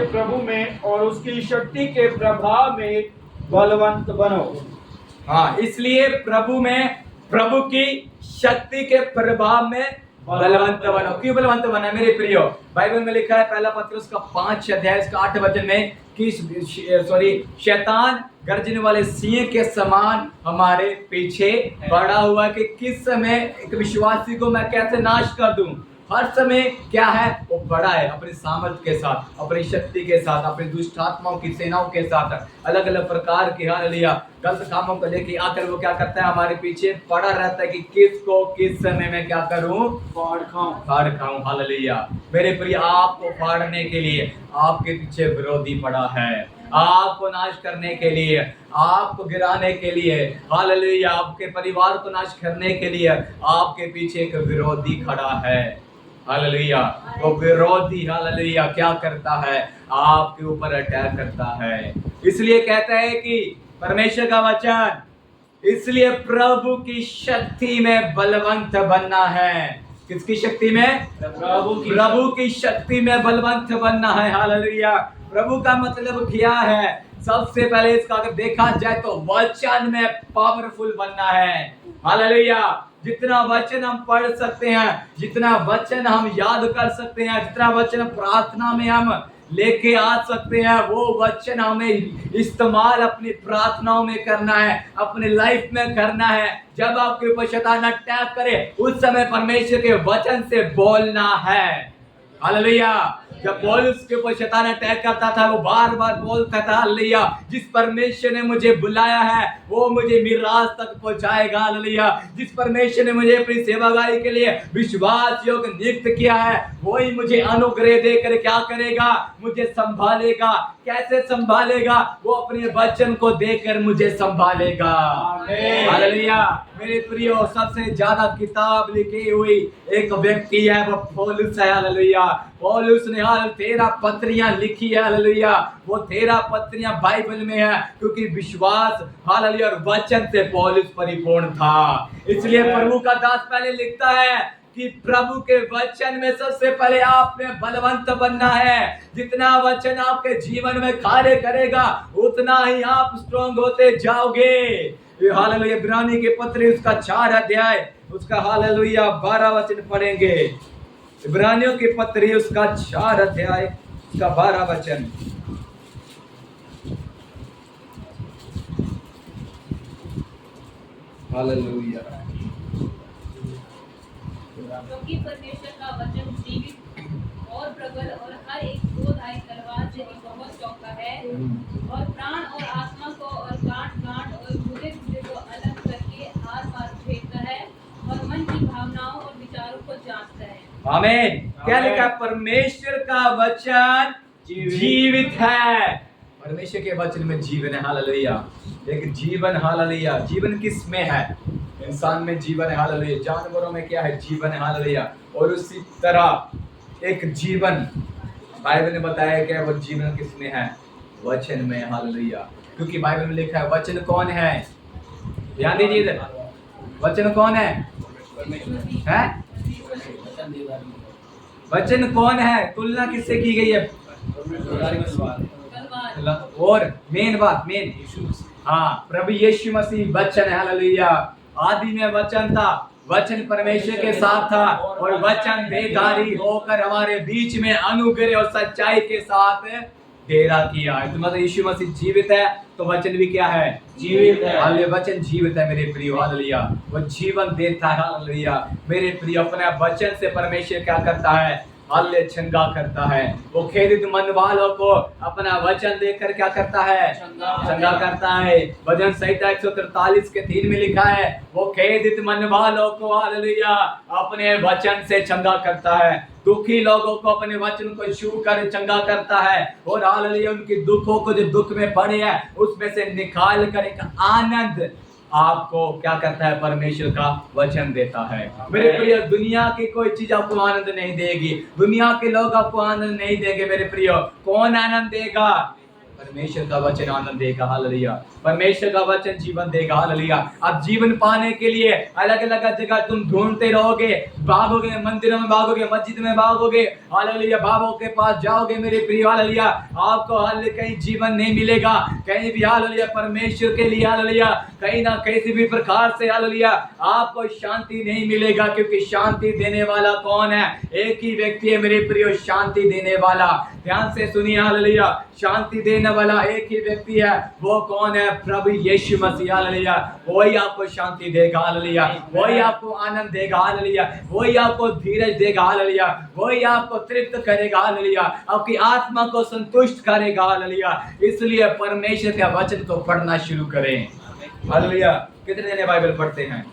प्रभु में और उसकी शक्ति के प्रभाव में बलवंत बनो। हाँ, इसलिए प्रभु में, प्रभु की शक्ति के प्रभाव में बलवंत बनो। क्यों बलवंत बना मेरे प्रियो? बाइबल में लिखा है पहला पत्रुस का 5 अध्याय इसका 8 वचन में कि शैतान गर्जने वाले सिंह के समान हमारे पीछे पड़ा हुआ कि किस समय एक विश्वासी को मैं कैसे नाश कर दूं। हर समय क्या है, वो बड़ा है अपने सामर्थ्य के साथ, अपनी शक्ति के साथ, अपनी दुष्ट आत्माओं की सेनाओं के साथ, अलग अलग प्रकार के हालेलुया गलत कामों को लेके आकर वो क्या करता है, हमारे पीछे पड़ा रहता है कि किसको किस समय में क्या करूं, फाड़ खाऊं। हालेलुया मेरे प्रिय, आपको फाड़ने के लिए आपके पीछे विरोधी पड़ा है, आपको नाश करने के लिए, आपको गिराने के लिए, हालेलुया आपके परिवार को नाश करने के लिए आपके पीछे एक विरोधी खड़ा है। हालेलुया वो विरोधी हालेलुया क्या करता है, आपके ऊपर अटैक करता है। इसलिए कहता है कि परमेश्वर का वचन, इसलिए प्रभु की शक्ति में बलवंत बनना है। किसकी शक्ति में? प्रभु की शक्ति में बलवंत बनना है। हालेलुया प्रभु का मतलब क्या है? सबसे पहले इसका अगर देखा जाए तो वचन में पावरफुल बनना है। हालेलुया जितना वचन हम पढ़ सकते हैं, जितना वचन हम याद कर सकते हैं, जितना वचन प्रार्थना में हम लेके आ सकते हैं, वो वचन हमें इस्तेमाल अपनी प्रार्थनाओं में करना है, अपने लाइफ में करना है। जब आपके ऊपर शैतान अटैक करे उस समय परमेश्वर के वचन से बोलना है। हालेलुया जब पौलुस के ऊपर शैतान अटैक करता था वो बार बार बोलता था हालेलुया जिस परमेश्वर ने मुझे बुलाया है वो मुझे मिराज तक पहुंचाएगा। हालेलुया जिस परमेश्वर ने मुझे अपनी सेवागारी के लिए विश्वास योग्य नियुक्त किया है वही मुझे अनुग्रह देकर क्या करेगा, मुझे संभालेगा। कैसे संभालेगा? वो अपने वचन को देकर मुझे संभालेगा। हालेलुया मेरे प्रियो, सबसे ज्यादा किताब लिखी हुई एक व्यक्ति है वो पौलुस है। हालेलुया पौलुस ने 13 पत्रियां लिखी है। हालेलुया वो 13 पत्रियां बाइबल में है क्योंकि विश्वास हालेलुया और वचन से पौलुस परिपूर्ण था। इसलिए प्रभु का दास पहले लिखता है कि प्रभु के वचन में सबसे पहले आपने बलवंत बनना है। जितना वचन आपके जीवन में कार्य करेगा उतना ही आप स्ट्रॉन्ग होते जाओगे। हालेलुया इब्रानी के पत्र उसका 4 अध्याय उसका हालेलुया 12 वचन पढ़ेंगे। इब्रानियों के पत्र उसका 4 अध्याय उसका 12 वचन। हालेलुया क्योंकि परमेश्वर का वचन जीवित और प्रबल और हर एक दोधारी तलवार से बहुत चौका है और प्राण और आत्मा को और गांठ और गुर्दे को अलग करके आर पार फेंकता है और मन की भावनाओं और विचारों को जांचता है। आमीन। क्या लिखा? परमेश्वर का वचन जीवित है। परमेश्वर के वचन में जीवन है। हालेलुया एक जीवन। हालेलुया जीवन किस में है? इंसान में जीवन है। हालेलुया जानवरों में क्या है? जीवन है। हालेलुया और उसी तरह एक जीवन बाइबल ने बताया क्या वो जीवन किस में है? वचन में। हालेलुया क्योंकि बाइबल में लिखा है वचन कौन है? ध्यान दीजिए वचन कौन है? हैं? वचन कौन है? तुलना किससे की गई है? और मेन बात हाँ प्रभु यीशु मसीह वचन है। हालेलुया आदि में वचन था, वचन परमेश्वर के साथ था और वचन देहधारी होकर हमारे बीच में अनुग्रह और सच्चाई के साथ डेरा किया है। तो मतलब यीशु मसीह जीवित है तो वचन भी क्या है? जीवित है। हालेलुया वचन जीवित है मेरे प्रिय। हालेलुया वो जीवन देता है। हालेलुया मेरे प्रिय अपने वचन से परमेश्वर क्या करता है? हालेलुया चंगा करता है। वो खेदित मन वालों को अपना वचन देकर क्या करता है? चंगा करता है। भजन संहिता 143 के 3 में लिखा है वो खेदित मन वालों को हालेलुया अपने वचन से चंगा करता है। दुखी लोगों को अपने वचन को छू कर चंगा करता है और हालेलुया उनकी दुखों को जो दुख में पड़े हैं उसमें से निकाल कर एक आनंद आपको क्या करता है? परमेश्वर का वचन देता है। मेरे प्रिय दुनिया की कोई चीज आपको आनंद नहीं देगी, दुनिया के लोग आपको आनंद नहीं देंगे। मेरे प्रिय कौन आनंद देगा? परमेश्वर का वचन आनंद देगा, हालेलुया। परमेश्वर का वचन जीवन देगा, हालेलुया। अब जीवन पाने के लिए अलग अलग जगह तुम ढूंढते रहोगे, भागोगे, मंदिरों में भागोगे, मस्जिद में भागोगे, हालेलुया, बाबा के पास जाओगे मेरे प्रिय, हालेलुया। आपको हाल कहीं जीवन नहीं मिलेगा, कहीं भी, हालेलुया, परमेश्वर के लिए, हालेलुया, कहीं ना किसी भी प्रकार से, हालेलुया, आपको शांति नहीं मिलेगा, क्योंकि शांति देने वाला कौन है? एक ही व्यक्ति है मेरे प्रियो, शांति देने वाला। ध्यान से सुनिए, हालेलुया, शांति देने वाला एक ही व्यक्ति है, वो कौन है? प्रभु यीशु मसीह, हालेलुया। वही आपको शांति देगा, हालेलुया, वही आपको आनंद देगा, हालेलुया, वही आपको धीरज देगा, हालेलुया, वही आपको तृप्त करेगा, हालेलुया, आपकी आत्मा को संतुष्ट करेगा, हालेलुया। इसलिए परमेश्वर के वचन को पढ़ना शुरू करें, हालेलुया। कितने जने बाइबल पढ़ते हैं?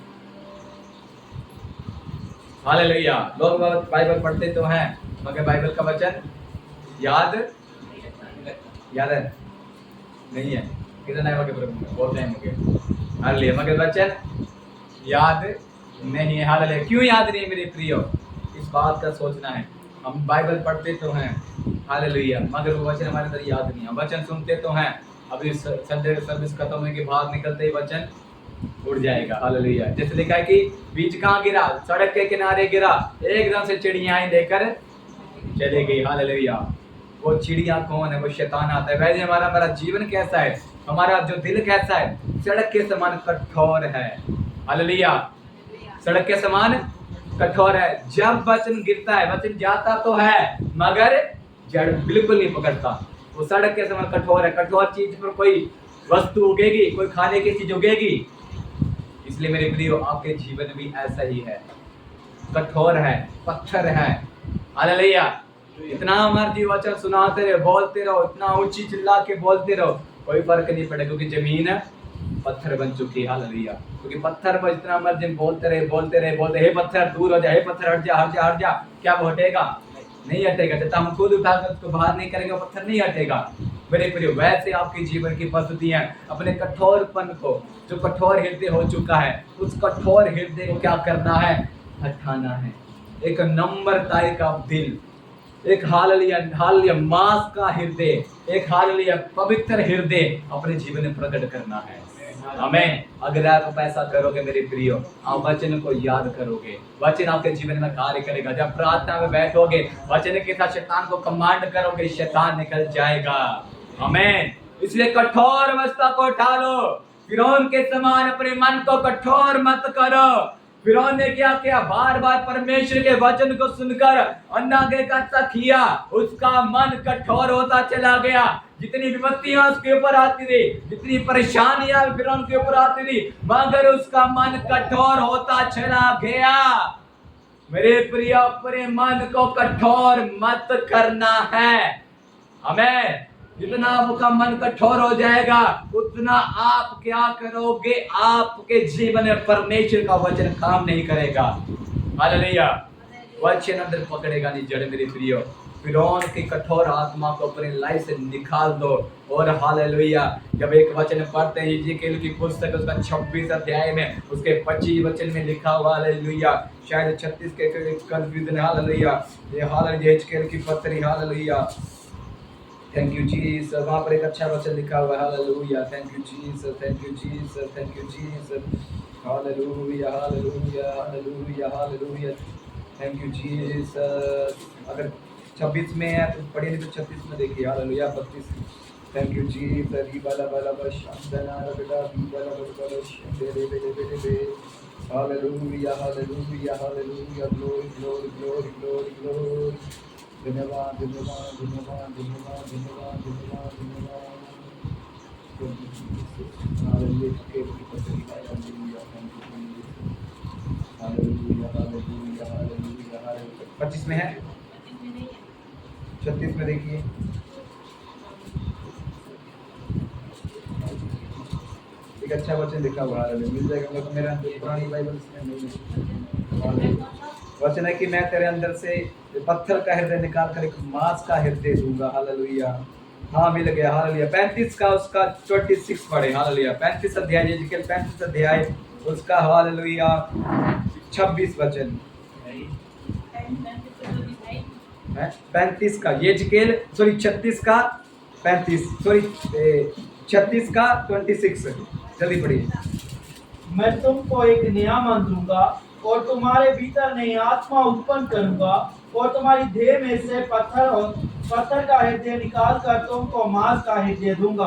हालेलुया। लोग बाइबल पढ़ते तो हैं, मगर बाइबल का वचन याद है नहीं है। कितना टाइम हो गया प्रभु? बहुत टाइम हो गया, हालेलुया। मगर वचन याद नहीं है, हालेलुया। क्यों याद नहीं मेरे प्रियो? इस बात का सोचना है। हम बाइबल पढ़ते तो हैं, हालेलुया, मगर वो वचन हमारे अंदर याद नहीं है। वचन सुनते तो हैं, अभी संडे सर्विस खत्म होने के बाद निकलते ही वचन उड़ जाएगा, हालेलुया। जैसे लिखा है कि बीज कहाँ गिरा? सड़क के किनारे गिरा, एकदम से चिड़िया लेकर चले गई, हालेलुया। वो चिड़िया कौन है? वो शैतान आता है। वैसे हमारा जीवन कैसा है? हमारा जो दिल कैसा है? सड़क के समान कठोर है, हालेलुया, सड़क के समान कठोर है। जब वचन गिरता है, वचन जाता तो है, मगर जड़ बिल्कुल नहीं पकड़ता। वो सड़क के समान कठोर है। कठोर चीज पर कोई वस्तु उगेगी, कोई खाने की चीज उगेगी। इसलिए मेरे प्रियो, आपके जीवन भी ऐसा ही है, कठोर है, पत्थर है, हालेलुया। इतना मर्जी वचन सुनाते रहो, बोलते रहो, इतना ऊंची चिल्ला के बोलते रहो, कोई फर्क नहीं पड़ेगा, क्योंकि जमीन पत्थर बन चुकी है, हालेलुया। क्योंकि पत्थर पर इतना मर्जी बोलते रहे, हे पत्थर दूर हो जा, हे पत्थर हट जा, क्या वो हटेगा? नहीं हटेगा। जब हम खुद उठाकर उसको बाहर नहीं करेंगे, पत्थर नहीं हटेगा। मेरे प्रिय, वैसे आपके जीवन की परिस्थितियां, अपने कठोरपन को, जो कठोर हृदय हो चुका है, उस कठोर हृदय को क्या करना है? हटाना है। एक नम्रता का दिल, एक हालेलुया मांस का हृदय, एक हालेलुया पवित्र हृदय अपने जीवन में प्रकट करना है। आमीन। अगर आप ऐसा करोगे मेरे प्रियो, आप वचन को याद करोगे, वचन आपके जीवन में कार्य करेगा। जब प्रार्थना में बैठोगे, वचन के साथ शैतान को कमांड करोगे, शैतान निकल जाएगा। आमीन। इसलिए कठोर अवस्था को उठा लो, फिरौन के समान अपने मन को कठोर मत करो। फिरौन ने क्या किया? बार बार परमेश्वर के वचन को सुनकर अनागे का किया, उसका मन कठोर होता चला गया। जितनी विपत्तियां उसके ऊपर आती थी, जितनी परेशानियां फिरौन के ऊपर आती थी, मगर उसका मन कठोर होता चला गया। मेरे प्रिय, अपने मन को कठोर मत करना है। हमें जितना आपका मन कठोर हो जाएगा, उतना आप क्या करोगे? आपके जीवन में परमेश्वर का वचन काम नहीं करेगा, हालेलुया। वचन अंदर पकड़ेगा नहीं जड़। मेरे प्रियो, फिरौन की कठोर आत्मा को अपनी लाइफ से निकाल दो। और हालेलुया, जब एक वचन पढ़ते हैं यिर्मयाह की पुस्तक, उसका 26 अध्याय में उसके 25 वचन में लिखा हुआ, हालेलुया, शायद 36 के कंफ्यूजन, हालेलुया, ये हालेलुया यिर्मयाह की पत्री, हालेलुया, थैंक यू जीसस। वहाँ पर एक अच्छा वचन लिखा हुआ है, hallelujah, thank you Jesus, thank you Jesus, thank you Jesus, hallelujah, hallelujah, hallelujah, hallelujah, thank you Jesus. अगर 26 में है तो पढ़िए, नहीं तो 36 में देखिए, हालेलुया, 32, थैंक यू जीसस। ही बाला बाला बश अंदना रगड़ा ही बाला बाला बश दे दे दे दे दे, hallelujah, hallelujah, hallelujah, glory glory glory glory glory. धन्यवाद, धन्यवाद, धन्यवाद, धन्यवाद, धन्यवाद, धन्यवाद, धन्यवाद। Hallelujah, hallelujah, hallelujah, hallelujah. 25 में है, 36 में देखिए, एक अच्छा वचन लिखा हुआ है, मिल जाएगा तो मेरा पुरानी बाइबल में नहीं है। वचन है कि मैं तेरे अंदर से पत्थर का हृदय निकाल कर एक मांस का हृदय दूंगा, हालेलुया। हाँ, मिल गया, हालेलुया। 35 का उसका 26 पढ़े, हालेलुया। 35 अध्याय, यिर्मयाह 35 अध्याय उसका, हालेलुया, 26 वचन, 35 का यिर्मयाह, सॉरी 36 का 35 सॉरी 36 का 26 जल्दी पढ़िए। मैं तुमको एक नया मन दूंगा और तुम्हारे भीतर नई आत्मा उत्पन्न करूंगा और तुम्हारी देह में से पत्थर का हृदय निकाल कर तुमको मांस का हृदय दूंगा।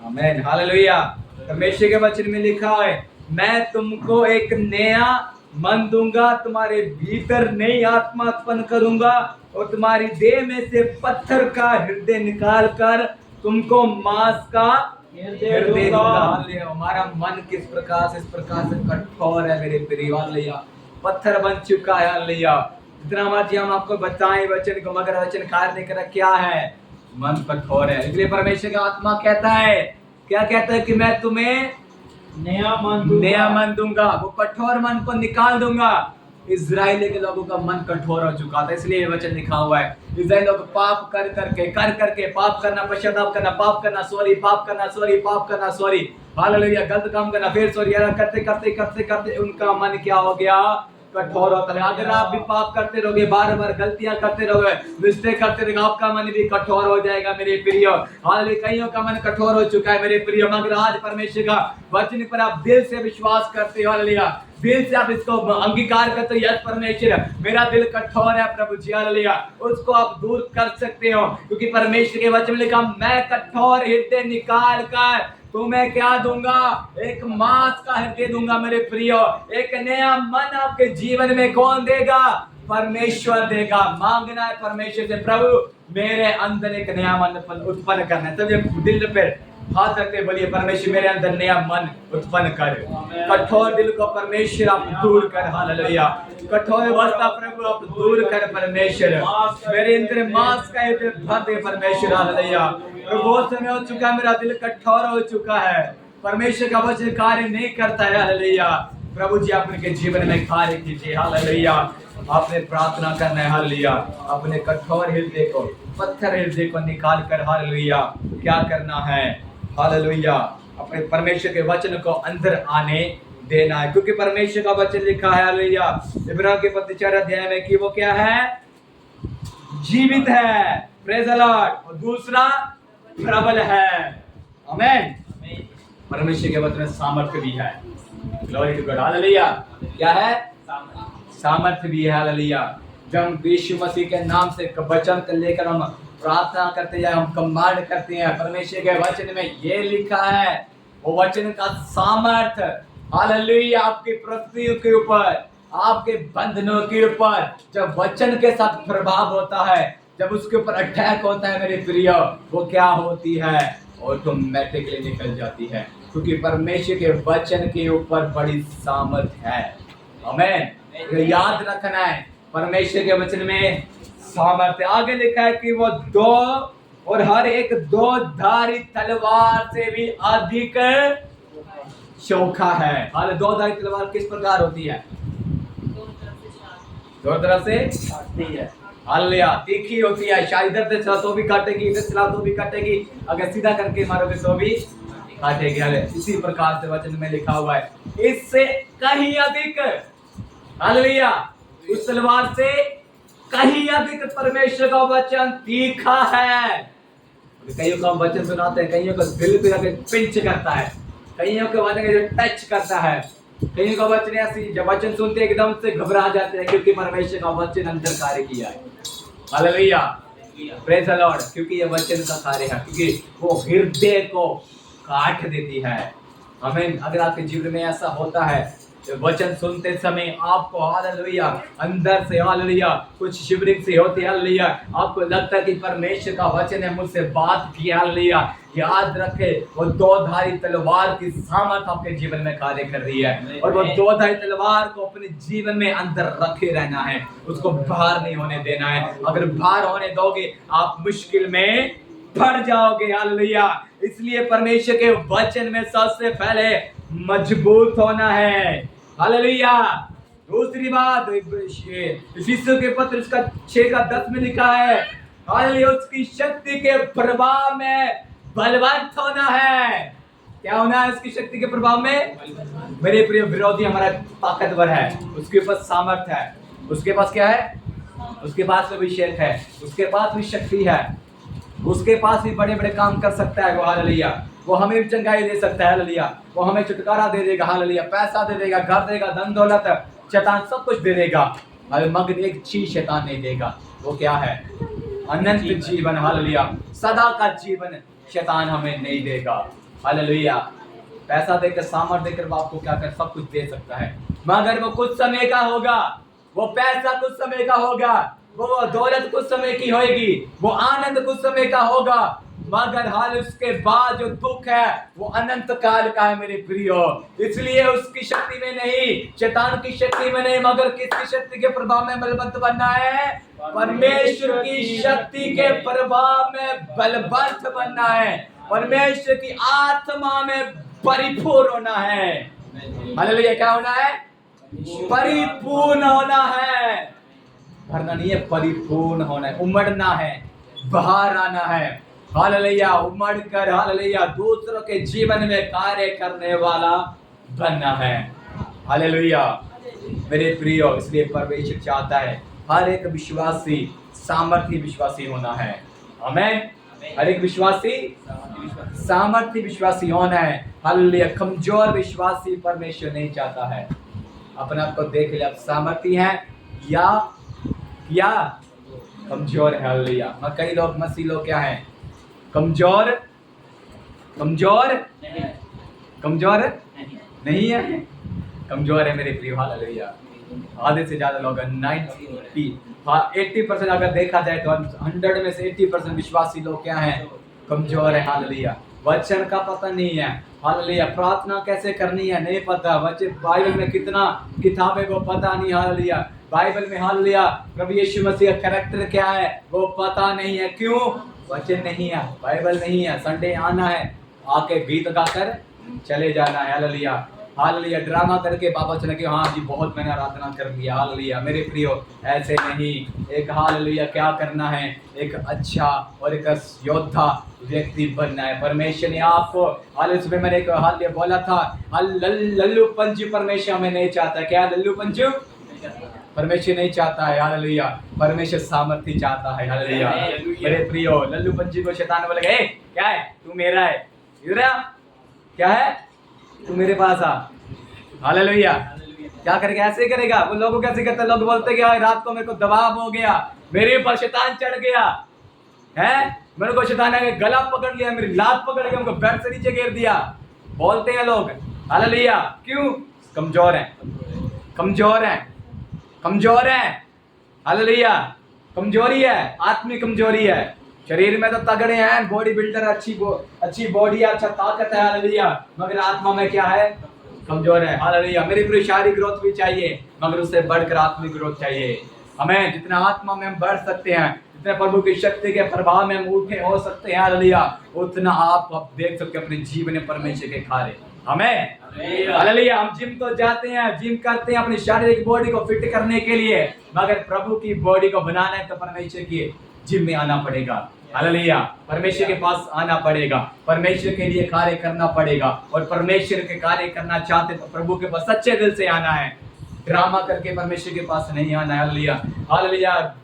आमीन, हालेलुया। परमेश्वर के वचन में लिखा है, मैं तुमको एक नया मन दूंगा, तुम्हारे भीतर नई आत्मा उत्पन्न करूंगा और तुम्हारी देह में से पत्थर का हृदय निकाल कर तुमको मांस का हृदय दूंगा। हालेलुया। हमारा मन किस प्रकार से, इस प्रकार से कठोर है मेरे प्रिय, हालेलुया, पत्थर बन चुका है। हालेलुया। इतना मत हम आपको बताएं वचन को, मगर वचन कार्य कर क्या है, मन कठोर है। इसलिए परमेश्वर का आत्मा कहता है, क्या कहता है कि मैं तुम्हें नया मन दूंगा, वो कठोर मन को निकाल दूंगा। इजराइल के लोगों का मन कठोर हो चुका था, इसलिए वचन लिखा हुआ है, इजराइल लोग पाप कर करके पाप करना, पश्चाताप करना, पाप करना सॉरी, पाप करना सॉरी, पाप करना सॉरी, हालेलुया, गलत काम करना फिर सॉरी, करते करते करते करते उनका मन क्या हो गया, कठोर होता है। अगर आप भी पाप करते रहोगे, बार बार गलतियां करते रहोगे, मिस्टेक करते रहोगे, आपका मन भी कठोर हो जाएगा मेरे प्रियो। हालेलुया, कईयों का मन कठोर हो चुका है मेरे प्रियो, मगर आज परमेश्वर का वचन पर आप दिल से विश्वास करते हो, हालेलुया, दिल से आप इसको अंगीकार करते हो, यस परमेश्वर मेरा दिल कठोर है प्रभु जी, हालेलुया, उसको आप दूर कर सकते हो, क्योंकि परमेश्वर के वचन में लिखा, मैं कठोर हृदय निकाल कर तुम्हें क्या दूंगा, एक मांस का हृदय दूंगा मेरे प्रियो। एक नया मन आपके जीवन में कौन देगा, परमेश्वर देगा। मांगना है परमेश्वर से, प्रभु मेरे अंदर एक नया मन उत्पन्न करना है। तब दिल पे हाथ रखते बोलिए, परमेश्वर मेरे अंदर नया मन उत्पन्न कर, कठोर दिल को परमेश्वर आप दूर कर, हालेलुया, कठोर अवस्था प्रभु आप दूर कर परमेश्वर, मेरे अंदर मांस का हृदय भर दे परमेश्वर, हालेलुया। बहुत समय हो चुका है, मेरा दिल कठोर हो चुका है, परमेश्वर का वचन कार्य नहीं करता है, हालेलुया। प्रभु जी आप उनके जीवन में कार्य कीजिए, हालेलुया। आपने प्रार्थना करना है, हालेलुया, अपने कठोर हृदय को, पत्थर हृदय को निकाल कर, हालेलुया, क्या करना है, हालेलुया, अपने परमेश्वर के वचन को अंदर आने देना है, क्योंकि परमेश्वर का वचन लिखा है, हालेलुया, इब्रानियों के पत्र 4 अध्याय में कि वो क्या है, जीवित है, प्रेज द लॉर्ड, और दूसरा प्रबल है, आमीन। परमेश्वर के वचन में सामर्थ्य भी है, ग्लोरी टू गॉड, हालेलुया, क्या है, सामर्थ्य भी है, हालेलुया। जब यीशु मसीह के नाम से वचन को लेकर हम प्रार्थना करते हैं, हम कमांड करते हैं, परमेश्वर के वचन में ये लिखा है, वो वचन का सामर्थ्य, हालेलुया, आपकी पृथ्वी के ऊपर, आपके बंधनों के ऊपर जब वचन के साथ प्रभाव होता है, जब उसके ऊपर अटैक होता है मेरे प्रिय, वो क्या होती है, ऑटोमेटिकली निकल जाती है, क्योंकि परमेश्वर के वचन के ऊपर बड़ी सामर्थ्य है, आमीन। याद रखना है, परमेश्वर के वचन में सामर्थ्य। आगे लिखा है कि वो दो और हर एक दो धारी तलवार से भी अधिक चोखा है। हाल दो धारी तलवार किस प्रकार होती है, दो तरफ से काटती है, हालेलुया, तीखी होती है, शायद इधर से चला तो भी काटेगी, इधर चला तो भी काटेगी, अगर सीधा करके मारोगे तो भी काटेगी, हालेलुया। इसी प्रकार से वचन में लिखा हुआ है, इससे कहीं अधिक, हालेलुया, उस तलवार से कहीं अधिक परमेश्वर का वचन तीखा है। कईयों को हम वचन सुनाते हैं, कईयों को दिल पे आके पिंच करता है, कईयों को वचन टच करता है, कईयों का वचन ऐसी जब वचन सुनते एकदम से घबरा जाते हैं, क्योंकि परमेश्वर का वचन अंदर कार्य किया है, हालेलुया, प्रेज द लॉर्ड, क्योंकि ये वचन का कार्य है, क्योंकि वो हृदय को काट देती है, आमीन। अगर आपके जीवन में ऐसा होता है, वचन सुनते समय आपको, हालेलुया, अंदर से, हालेलुया, कुछ शिवरिंग से होती है, हालेलुया, आपको लगता है कि परमेश्वर का वचन है, मुझसे बात किया, हालेलुया, याद रखे, वो दो धारी तलवार की सामर्थ्य आपके जीवन में कार्य कर रही है, और वो दो धारी तलवार को अपने जीवन में अंदर रखे रहना है, उसको बाहर नहीं होने देना है। अगर बाहर होने दोगे आप मुश्किल में पड़ जाओगे, हालेलुया। इसलिए परमेश्वर के वचन में सबसे पहले मजबूत होना है, हालेलुया। दूसरी बात, इफिसियों के पत्र उसका 6:10 में लिखा है, हालेलुया, उसकी शक्ति के प्रभाव में बलवंत होना है। क्या होना है उसकी शक्ति के प्रभाव में, मेरे प्रिय विरोधी हमारा ताकतवर है, उसके पास सामर्थ्य है, उसके पास क्या है, उसके पास अभिषेक है, उसके पास भी शक्ति है, उसके पास भी बड़े बड़े काम कर सकता है वो, हालेलुया। वो हमें भी चंगाई दे सकता है, हालेलुया। वो हमें छुटकारा दे देगा, हालेलुया। पैसा दे देगा, घर देगा, धन दौलत, शैतान सब कुछ दे देगा, मगर एक चीज शैतान नहीं देगा, वो क्या है? अनंत जीवन, हालेलुया। सदा का जीवन शैतान हमें नहीं देगा, हालेलुया। पैसा देकर, सामर्थ देकर वो आपको क्या कर सब कुछ दे सकता है, मगर वो कुछ समय का होगा। वो पैसा कुछ समय का होगा, वो दौलत कुछ समय की होगी, वो आनंद कुछ समय का होगा, मगर हाल उसके बाद जो दुख है वो अनंत काल का है मेरे प्रियो। इसलिए उसकी शक्ति में नहीं, शैतान की शक्ति में नहीं, मगर किसकी शक्ति के प्रभाव में बलवंत बनना है? परमेश्वर की शक्ति के प्रभाव में बलवंत बनना है, परमेश्वर की आत्मा में परिपूर्ण होना है, हालेलुया। क्या होना है? परिपूर्ण होना है, भरना नहीं है, परिपूर्ण होना है, उमड़ना है, बाहर आना है, हालेलुया। उमड़ कर, हालेलुया, दूसरों के जीवन में कार्य करने वाला बनना है, हालेलुया मेरे प्रियो। इसलिए परमेश्वर चाहता है हर एक विश्वासी सामर्थी विश्वासी होना है, आमीन। हर एक विश्वासी सामर्थी विश्वासी होना है, हालेलुया। कमजोर विश्वासी परमेश्वर नहीं चाहता है। अपने आप को देख ले, आप सामर्थी हैं या कमजोर है, हालेलुया। कई लोग मसीह लोग क्या हैं? कमजोर नहीं है, कमजोर है मेरे प्रिय, हालेलुया। आधे से ज्यादा लोग 80% अगर देखा जाए तो 100 में से 80% विश्वासी लोग क्या हैं? कमजोर है, हालेलुया। वचन का पता नहीं है, हालेलुया। प्रार्थना कैसे करनी है नहीं पता, बाइबल में कितना किताबें वो पता नहीं, हालेलुया। बाइबल में, हालेलुया, प्रभु यीशु मसीह का कैरेक्टर क्या है वो पता नहीं है। क्यों? वचन नहीं है, बाइबल नहीं है। संडे आना है, आके गीत गाकर चले जाना है, हालेलुया, हालेलुया। ड्रामा करके वापस चले कि हाँ जी बहुत मैंने आराधना कर लिया, हालेलुया। मेरे प्रियो ऐसे नहीं, एक हालेलुया क्या करना है? एक अच्छा और एक योद्धा व्यक्ति बनना है। परमेश्वर ने आपको, हालेलुया, सुबह मैंने एक हालेलुया बोला था, लल्लू पंजू परमेश्वर हमें नहीं चाहता। क्या लल्लू पंजू? परमेश्वर नहीं चाहता है, हालेलुया। परमेश्वर सामर्थ्य चाहता है, हालेलुया मेरे प्रियो। लल्लू पंजी को शैतान बोलेगा, ए क्या है तू मेरा है, इधर आ, क्या है तू मेरे पास आ, हालेलुया। क्या करेगा? ऐसे करेगा। वो लोगों कैसे करते? लोग बोलते कि रात को मेरे को दबाव हो गया, मेरे ऊपर शैतान चढ़ गया है, मेरे को शैतान ने गला पकड़ लिया, मेरी लात पकड़ के हमको बेड से नीचे गिर दिया, बोलते हैं लोग, हालेलुया। क्यों? कमजोर है, कमजोर है, कमजोर है, हालेलुया। कमजोरी है, आत्मिक कमजोरी है। शरीर में तो तगड़े हैं, बॉडी बिल्डर, अच्छी बॉडी है, अच्छा ताकत है, हालेलुया, मगर आत्मा में क्या है? कमजोर है, हालेलुया। मेरी पूरी शारीरिक ग्रोथ भी चाहिए, मगर उससे बढ़कर आत्मिक ग्रोथ चाहिए हमें। जितना आत्मा में हम बढ़ सकते हैं, जितने प्रभु की शक्ति के प्रभाव में हम उठे हो सकते हैं, हालेलुया, उतना आप देख सकते हैं अपने जीवन में परमेश्वर के कार्य हमें, हालेलुया। हम जिम तो जाते हैं, जिम करते हैं अपनी शारीरिक बॉडी को फिट करने के लिए, मगर प्रभु की बॉडी को बनाना है तो परमेश्वर की जिम में आना पड़ेगा, हालेलुया। परमेश्वर के पास आना पड़ेगा, परमेश्वर के लिए कार्य करना पड़ेगा। और परमेश्वर के कार्य करना चाहते तो प्रभु के पास सच्चे दिल से आना है, ड्रामा करके परमेश्वर के पास नहीं आना है, हालेलुया, हालेलुया।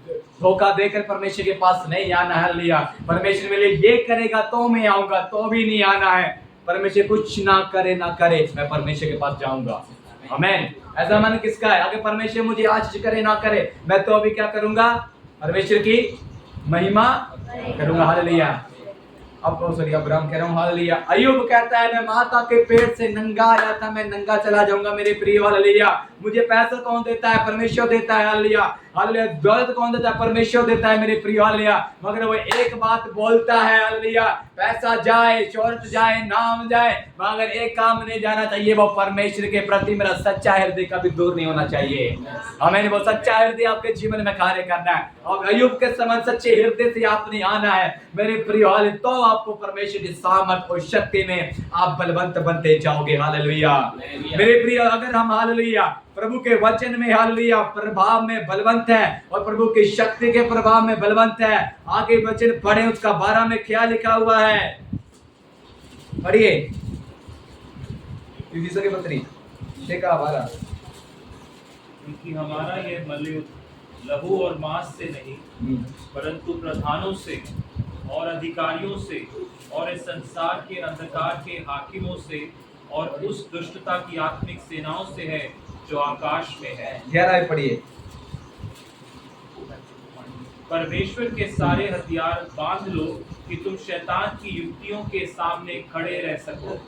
धोखा देकर परमेश्वर के पास नहीं आना है, हालेलुया। परमेश्वर मेरे लिए ये करेगा तो मैं आऊंगा, तो भी नहीं आना है। परमेश्वर कुछ ना करे मैं परमेश्वर के पास जाऊंगा, आमीन। ऐसा मन किसका है? अगर परमेश्वर मुझे आशीष करे ना करे, मैं तो अभी क्या करूंगा? परमेश्वर की महिमा करूंगा, हालेलुया। अब्राहम कह रहा हूँ, हालेलुया। अय्यूब कहता है, मैं माता के पेट से नंगा आया था, मैं नंगा चला जाऊंगा मेरे प्रिय, हालेलुया। मुझे पैसा कौन देता है? परमेश्वर देता है, हालेलुया, हालेलुया। दौलत कौन देता है? परमेश्वर देता है मेरे प्रिय, हालेलुया। मगर वो एक बात बोलता है, हालेलुया, पैसा जाए, शोहरत जाए, नाम जाए, मगर एक काम नहीं जाना चाहिए, वो परमेश्वर के प्रति मेरा सच्चा हृदय कभी दूर नहीं होना चाहिए, हमें वो सच्चा हृदय आपके जीवन में कार्य करना है। और अय्यूब के समान सच्चे हृदय से आपने आना है मेरे प्रिय, हालेलुया, तो आपको परमेश्वर की सामर्थ और शक्ति में आप बलवंत बनते जाओगे, हालेलुया मेरे प्रिय। अगर हम, हालेलुया, प्रभु के वचन में, हालेलुया, प्रभाव में बलवंत है और प्रभु की शक्ति के प्रभाव में बलवंत है, आगे वचन पढ़े, उसका 12 में क्या लिखा हुआ है, पढ़िए, के पत्री देखा 12। क्योंकि हमारा यह मलयुद्ध लहू और मांस से नहीं, परंतु प्रधानों से, और अधिकारियों से और इस संसार के अंधकार के हाकिमों से और उस दुष्टता की आत्मिक सेनाओं से है जो आकाश में है। 11 पढ़िए। परमेश्वर के सारे हथियार बांध लो कि तुम शैतान की युक्तियों के सामने खड़े रह सको।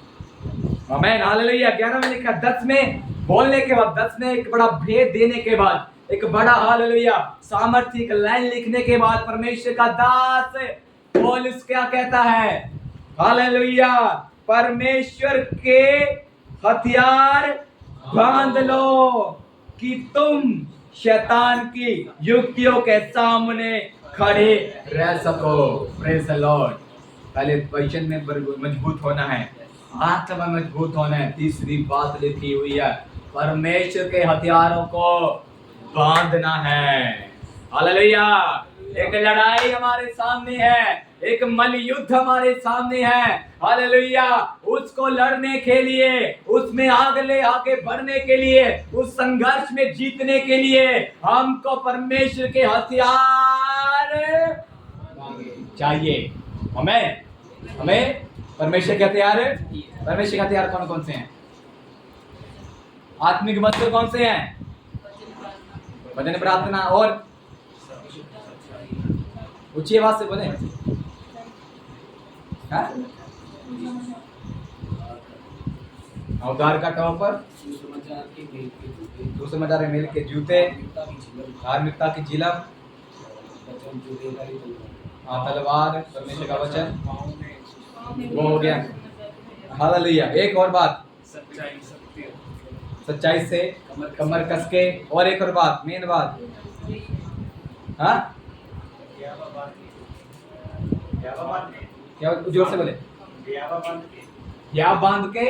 आमीन, हालेलुया। 11 में लिखा, 10 में बोलने के बाद, 10 में एक बड़ा भेद देने के बाद, एक बड़ा हालेलुया सामर्थ्य एक लाइन लिखने के बाद परमेश्वर का दास पौलुस क्या कहता है? हालेलुया, परमेश्वर के हथियार बांध लो कि तुम शैतान की युक्तियों के सामने खड़े रह सको। Praise the Lord. पहले वचन में मजबूत होना है, आत्मा में मजबूत होना है। तीसरी बात लिखी हुई है, परमेश्वर के हथियारों को बांधना है। हालेलुया। एक लड़ाई हमारे सामने है, एक मल युद्ध हमारे सामने है। हालेलुया। उसको लड़ने के लिए, उसमें आगे बढ़ने के लिए, उस संघर्ष में जीतने के लिए हमको परमेश्वर के हथियार चाहिए। हमें परमेश्वर के हथियार, परमेश्वर के हथियार कौन कौन से हैं? आत्मिक वस्त्र कौन से हैं? वचन, प्रार्थना और ऊंची आवाज से बोले। अवतार का टॉपर, सुसमाचार के मेल के जूते, धार्मिकता की झिलम, तलवार, परमेश्वर का वचन, वो हो गया। हालेलुया। एक और बात, सच्चाई से कमर कस के, और एक और बात, मेन बात, हाँ क्या, जोर से बोले। या बांध के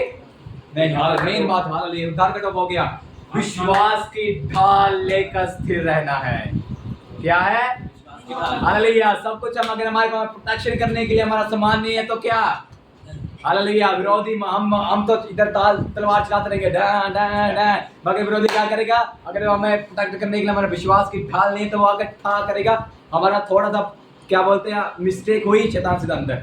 नहीं, मेन बात हालेलुया, उद्धार का टॉप हो गया। विश्वास की ढाल लेकर स्थिर रहना है। क्या है? हालेलुया। सब कुछ हम, अगर हमारे पास प्रोटेक्शन करने के लिए हमारा सामान नहीं है तो क्या? हालेलुया। विरोधी हम तो इधर तलवार चलाते रहेंगे, मगर विरोधी क्या करेगा? अगर हमें प्रोटेक्ट करने के लिए हमारा विश्वास की ढाल नहीं तो वो आगे क्या करेगा? हमारा थोड़ा सा क्या बोलते हैं, मिस्टेक हुई, शैतान से अंदर।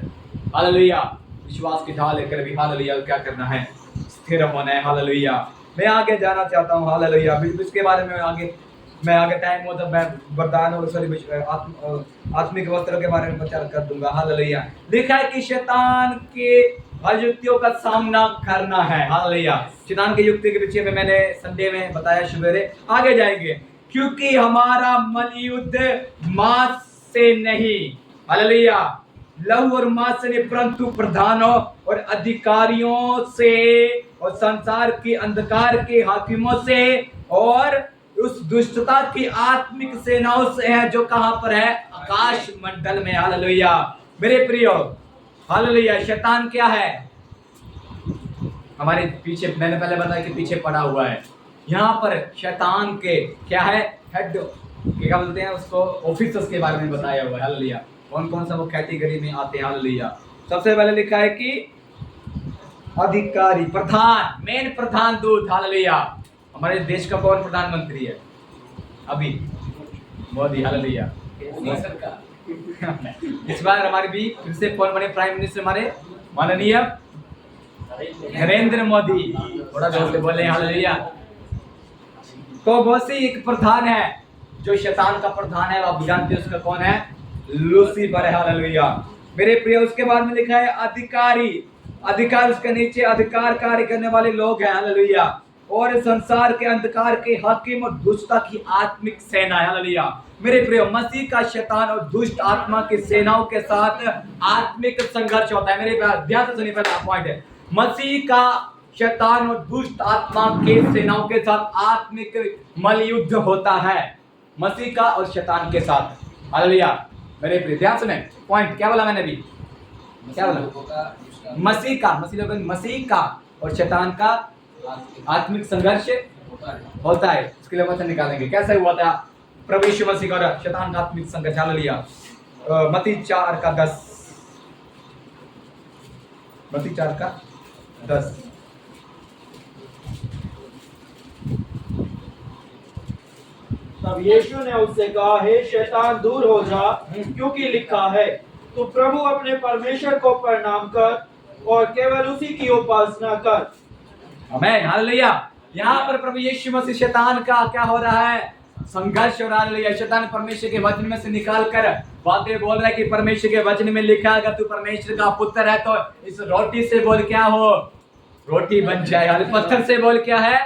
हालेलुया। विश्वास की ढाल लेकर भी हालेलुया क्या करना है? स्थिर होना है। हालेलुया। मैं आगे जाना चाहता हूँ। हालेलुया। इसके बारे में आगे टाइम हो तो मैं वरदान और आत्मिक वस्त्रों के बारे में प्रचार कर दूंगा। हालेलुया। लिखा है कि शैतान के युक्तियों का सामना करना है। हालेलुया। शैतान की युक्ति के पीछे में मैंने संडे में बताया, सवेरे आगे जाएंगे। क्योंकि हमारा मल युद्ध मांस से नहीं, हालेलुया, लहू और मांस से नहीं, परंतु प्रधानों और अधिकारियों से और संसार के अंधकार के हाकिमों से और उस दुष्टता की आत्मिक सेनाओं से है जो कहां पर है? आकाश मंडल में। हालेलुया। मेरे प्रियो, हालेलुया। शैतान क्या है? हमारे पीछे, मैंने पहले बताया कि पीछे पड़ा हुआ है। यहाँ पर शैतान के क्या है? हेड, क्या बोलते हैं उसको, ऑफिसर्स के बारे में बताया हुआ है। हालेलुया। कौन कौन सा वो कैटेगरी में आते हैं? हालेलुया। सबसे पहले लिखा है कि अधिकारी, प्रधान, मेन प्रधान दूत। हालेलुया। हमारे देश का कौन प्रधानमंत्री है अभी? मोदी। हालेलुया। इस बार हमारे भी फिर से कौन बने प्राइम मिनिस्टर? हमारे माननीय नरेंद्र मोदी। थोड़ा जोर से बोले हालेलुया। तो बहुत सी एक प्रधान है जो शैतान का प्रधान है, आप जानते हैं उसका कौन है? लूसीफर है। हालेलुया। मेरे प्रिय, उसके बाद में लिखा है अधिकारी, अधिकार, उसके नीचे अधिकार कार्य करने वाले लोग हैं। हालेलुया। और संसार के अंधकार के हाकिम और दुष्टता की आत्मिक सेना है। हालेलुया। मेरे प्रिय, मसीह का शैतान और दुष्ट आत्मा की सेनाओं के साथ आत्मिक संघर्ष होता है। मेरे प्यार, ध्यान से सुनिए, पहला पॉइंट है, मसीह का शैतान और दुष्ट आत्मा के सेनाओं के साथ आत्मिक मल युद्ध होता है, मसीह का और शैतान के साथ। हालेलुया। मेरे प्रिय, ध्यान सुने, पॉइंट क्या बोला मैंने अभी? क्या बोला? मसीह का और शैतान का आत्मिक संघर्ष होता है। उसके लिए वचन निकालेंगे कैसे हुआ था प्रभु यीशु मसीह का और शैतान का आत्मिक संघर्ष। हालेलुया। मत्ती 4:10, मत्ती 4:10। तब यीशु ने उससे कहा, हे शैतान दूर हो जा, क्योंकि लिखा है, तू प्रभु अपने परमेश्वर को प्रणाम कर और केवल उसी की उपासना कर। आमेन, हालेलुया। यहाँ पर प्रभु यीशु मसीह शैतान का क्या हो रहा है? संघर्ष हो रहा है। हालेलुया। शैतान परमेश्वर के वचन में से निकाल कर बातें बोल रहा है कि परमेश्वर के वचन में लिखा है अगर तू परमेश्वर का पुत्र है तो इस रोटी से बोल क्या हो? रोटी बन जाए। हालेलुया। पत्थर से बोल क्या है?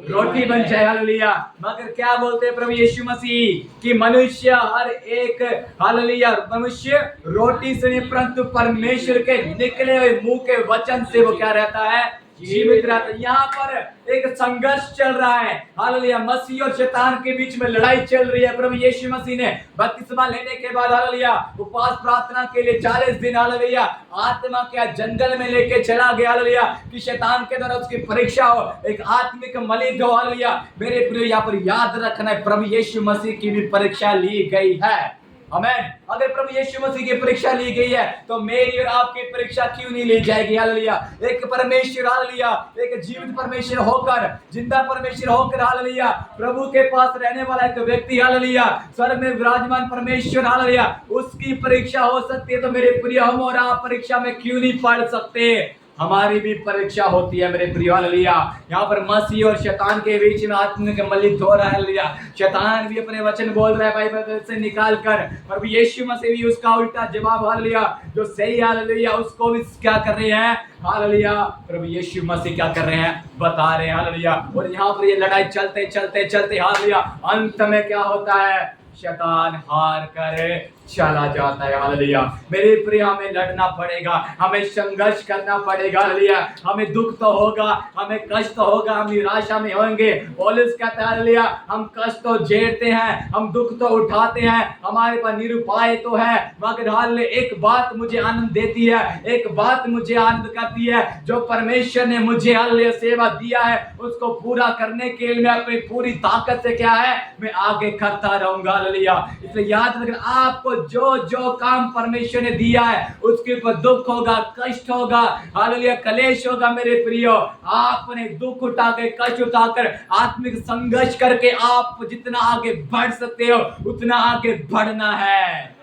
रोटी बन जाए। हालेलुया। मगर क्या बोलते हैं प्रभु यीशु मसीह कि मनुष्य हर एक, हालेलुया, मनुष्य रोटी से नहीं परंतु परमेश्वर के निकले हुए मुंह के वचन से वो क्या रहता है? जीवित रहता है। यहाँ पर एक संघर्ष चल रहा है। हालेलुया। मसीह और शैतान के बीच में लड़ाई चल रही है। प्रभु यीशु मसीह ने बपतिस्मा लेने के बाद, हालेलुया, उपवास प्रार्थना के लिए 40 दिन, हालेलुया, आत्मा के जंगल में लेके चला गया। हालेलुया। कि शैतान के द्वारा उसकी परीक्षा हो, एक आत्मिक मलिन हो। हालेलुया। मेरे प्रिय, यहाँ पर याद रखना है प्रभु यीशु मसीह की भी परीक्षा ली गई है। आमेन। अगर प्रभु यीशु मसीह की परीक्षा ली गई है तो मेरी और आपकी परीक्षा क्यों नहीं ली जाएगी? हालेलुया। एक परमेश्वर, हालेलुया, एक जीवित परमेश्वर होकर, जिंदा परमेश्वर होकर, हालेलुया, प्रभु के पास रहने वाला एक व्यक्ति, हालेलुया, स्वर्ग में विराजमान परमेश्वर, हालेलुया, उसकी परीक्षा हो सकती है तो मेरे प्रिय, हम और आप परीक्षा में क्यों नहीं पढ़ सकते? हमारी भी परीक्षा होती है मेरे प्रिय। हालेलुया। यहाँ पर मसीह और शैतान के बीच में आत्मिक मलिन हो रहा है। हालेलुया। शैतान भी अपने वचन बोल रहा है बाइबल से निकाल कर, प्रभु यीशु मसीह भी उसका उल्टा जवाब, हालेलुया, जो सही, हालेलुया, उसको भी क्या कर रहे हैं? हालेलुया। प्रभु यीशु मसीह क्या कर रहे हैं? बता रहे हैं। हालेलुया। और यहाँ पर ये लड़ाई चलते चलते चलते, हालेलुया, अंत में क्या होता है? शैतान हार कर चला जाता है। हालेलुया। मेरे प्रिय, हमें लड़ना पड़ेगा, हमें संघर्ष करना पड़ेगा। हालेलुया। हमें दुख तो होगा, हमें कष्ट तो होगा, हम निराशा में होंगे। पौलुस कहता है, हालेलुया, हम कष्ट तो झेलते हैं, हम दुख तो उठाते हैं, हमारे पास निरुपाय तो है, मगर हालेलुया, एक बात मुझे आनंद देती है, एक बात मुझे आनंद करती है, जो परमेश्वर ने मुझे, हालेलुया, सेवा दिया है उसको पूरा करने के लिए मैं अपनी पूरी ताकत से क्या है? मैं आगे करता रहूंगा। हालेलुया। इसलिए याद रखना, आपको जो जो काम परमेश्वर ने दिया है उसके ऊपर दुख होगा, कष्ट होगा, हालेलुया, कलेश होगा। मेरे प्रियो, आपने दुख उठा के, कष्ट उठाकर, आत्मिक संघर्ष करके आप जितना आगे बढ़ सकते हो उतना आगे बढ़ना है।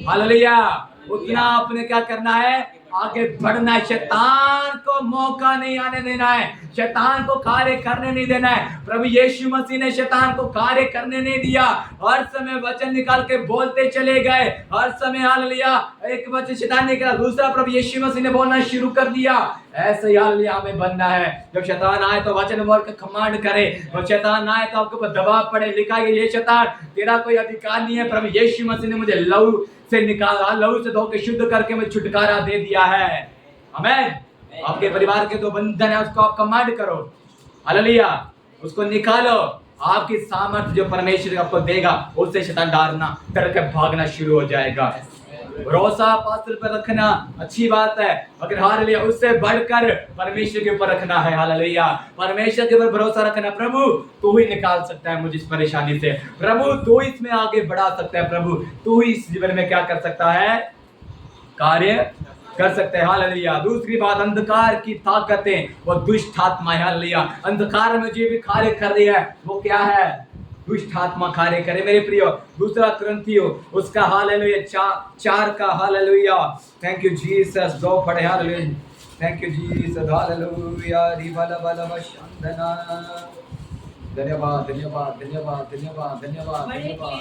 हालेलुया। उतना आपने क्या करना है? आगे बढ़ना है। शैतान को मौका नहीं आने देना है, शैतान को कार्य करने नहीं देना है। प्रभु यीशु मसीह ने शैतान को कार्य करने नहीं दिया। हर समय वचन निकाल के बोलते चले गए, हर समय, हालेलुया, एक वचन शैतान ने कहा, दूसरा प्रभु यीशु मसीह ने बोलना शुरू कर दिया। ऐसे ही, हालेलुया, हमें बनना है। जब शैतान आए तो वचन बोल के कमांड करे, और शैतान आए तो आपके ऊपर दबाव पड़े। लिखा है, ये शैतान, तेरा कोई अधिकार नहीं है। प्रभु यीशु मसीह ने मुझे लहू से निकाला, लहू से धो के शुद्ध करके मुझे छुटकारा दे दिया है। आमेन। आपके परिवार के जो बंधन है उसको आप कमांड करो। हालेलुया। उसको निकालो। आपकी सामर्थ्य जो परमेश्वर आपको देगा उससे शैतान डर के भागना शुरू हो जाएगा। भरोसा पात्र पर रखना अच्छी बात है, मगर हालेलुया, उससे बढ़कर परमेश्वर के ऊपर रखना है। हालेलुया। परमेश्वर के ऊपर भरोसा रखना। प्रभु तू ही निकाल सकता है मुझे इस परेशानी से, प्रभु तू इसमें आगे बढ़ा सकता है, प्रभु तू ही इस जीवन में क्या कर सकता है? कार्य कर सकते हैं। हालेलुया। दूसरी बात, अंधकार की ताकतें, वो दुष्ट आत्मा है। हालेलुया। अंधकार में जो भी कार्य कर रही है वो क्या है? दुष्ट आत्मा कार्य करे। मेरे प्रियो, दूसरा कुरिन्थियों उसका, हालेलुया, 4 का, हालेलुया, थैंक यू जीसस, 2 पढ़े। Hallelujah, thank you Jesus, hallelujah, रिबाला बाला बशंदना। धन्यवाद धन्यवाद धन्यवाद धन्यवाद धन्यवाद धन्यवाद।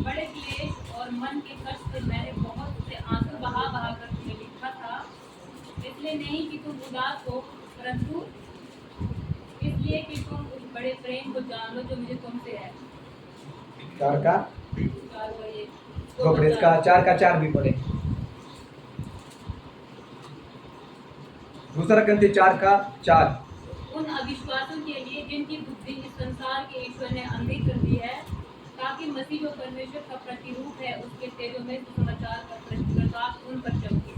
बड़े क्लेश और मन के कष्ट से मैंने बहुत से आंसू बहा कर तुम्हें लिखा था, इसलिए नहीं कि तुम उदास हो, परंतु इसलिए कि तुम उस बड़े प्रेम को जान लो जो मुझे तुमसे है। 4 का 4 भी पढ़े। दूसरा कुरिन्थियों 4 का 4। उन अविश्वासों के लिए जिनकी बुद्धि इस संसार के ईश्वर ने अंधी कर दी है, ताकि मसीह जो परमेश्वर का प्रतिरूप है उसके तेजोमय सुसमाचार का प्रकाश उन पर चमके,